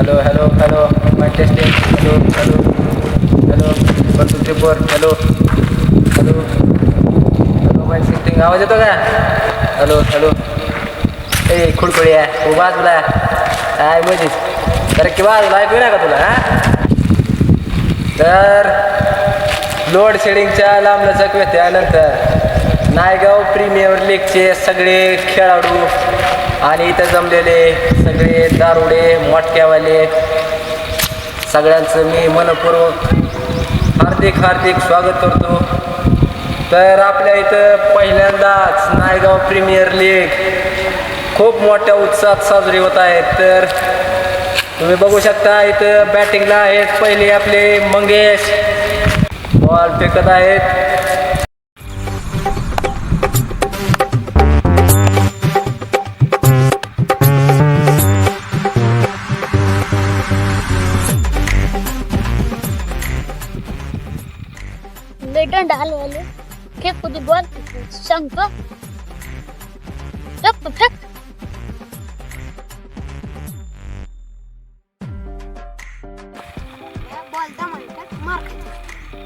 Hello hello hello mic testing. Hello hello hello 1 2 3 4. Hello hello hello mic testing. आवाज येतो का? Hello hello. ए खुळखुळी आहे उभा तुला काय मजेत तर किंवा ऐकू नाही का तुला हां. तर लोड शेडिंगच्या लांबलचक व्यत्ययानंतर नायगाव प्रीमियर लीगचे सगळे खेळाडू आणि इथं जमलेले सगळे दारुडे मोटक्यावाले सगळ्यांचं मी मनपूर्वक हार्दिक स्वागत करतो. तर आपल्या इथं पहिल्यांदाच नायगाव प्रीमियर लीग खूप मोठ्या उत्साहात साजरी होत आहे. तर तुम्ही बघू शकता इथं बॅटिंगला आहेत पहिले आपले मंगेश बॉल फेकत आहेत. दंड हलवाले फेक होती बॉल सांगतो फेक बॉल दमाने मार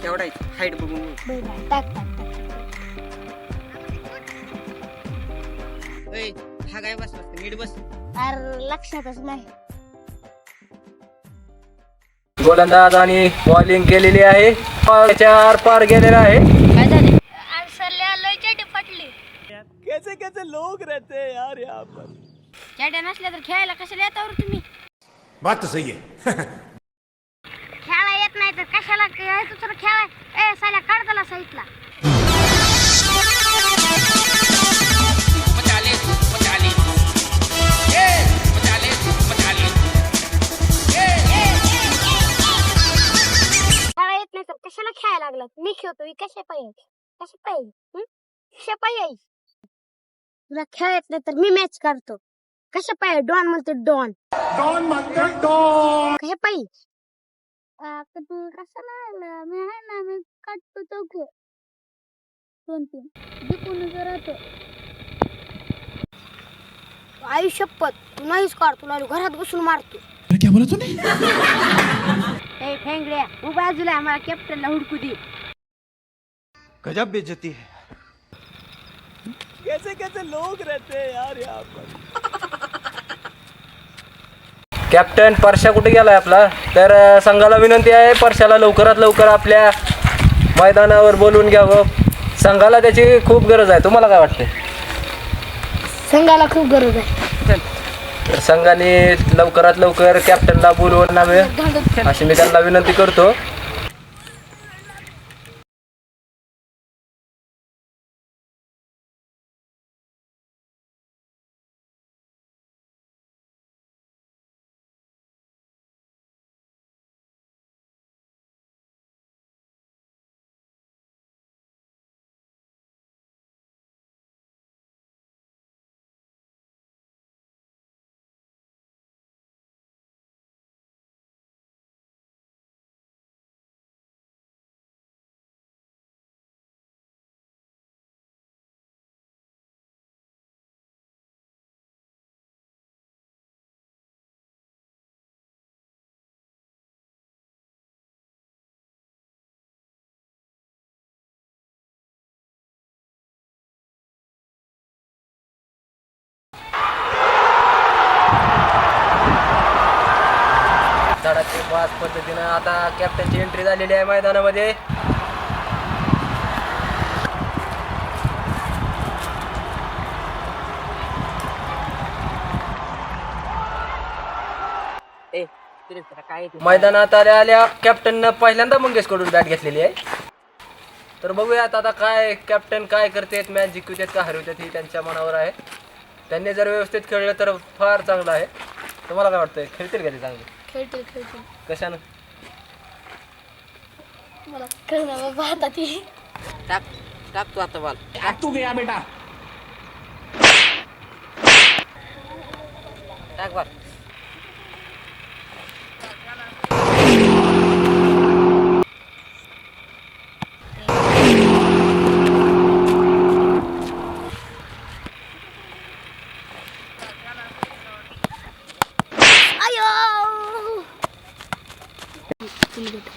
केवढा हाईट बघून टाक हा काय बस नीट बस. अरे लक्षातच नाही. गोलंदाज आणि बॉलिंग केलेली आहे. चार पार गेलेला आहे. काय झाले सरल्या लय चेटी फटली. कैसे कैसे लोग रहते हैं यार यहाँ पर. चेट्या नसल्या तर खेळायला कशाला येता तुम्ही. बात तो सही है. खेळा येत नाही तर कशाला दुसरं खेळाय. ए साल्या काढ त्याला साईडला. खेळा येत नाही तर कशाला खेळायला लागला. मी खेळतो कशा पाहिजे तुला खेळ येत नाही तर मी मॅच काढतो. कशा पाहिजे डॉन म्हणतो डॉन कशा पाहिजे तू कशाला मी आहे ना मी काढतो तो खेळ 2-3 जिंकून राहतो. आयुष्यपत तू नाहीच काढ तुला घरात बसून मारतो. क्या बोला तूने? ए फेंगड्या तू बाजूला आम्हाला कॅप्टनला हुडकू दे. गजब बेइज्जती है. कैसे कैसे लोग रहते हैं यार यहाँ पर. कॅप्टन परशा कुठे गेलाय आपला. तर संघाला विनंती आहे परशाला लवकरात लवकर आपल्या मैदानावर बोलवून घ्यावं. संघाला त्याची खूप गरज आहे. तुम्हाला काय वाटतंय? संघाला खूप गरज आहे. तर संघाने लवकरात लवकर कॅप्टनला बोलवून न्यावे अशी मी त्यांना विनंती करतो. धडाके पाच पद्धतीनं आता कॅप्टनची एंट्री झालेली आहे मैदानामध्ये. मैदानात आल्या कॅप्टननं पहिल्यांदा मंगेश कडून बॅट घेतलेली आहे. तर बघूयात आता काय कॅप्टन काय करतात. मॅच जिंकवतात का हरवतात ही त्यांच्या मनावर आहे. त्यांनी जर व्यवस्थित खेळलं तर फार चांगलं आहे. तुम्हाला काय वाटतंय खेळतील का ते चांगले? खेळतील कशानं? मला कळलं बाबा आता ती टाक तू आता बॉल. तू गया बेटा. टाक बॉल. आयो फुल भेट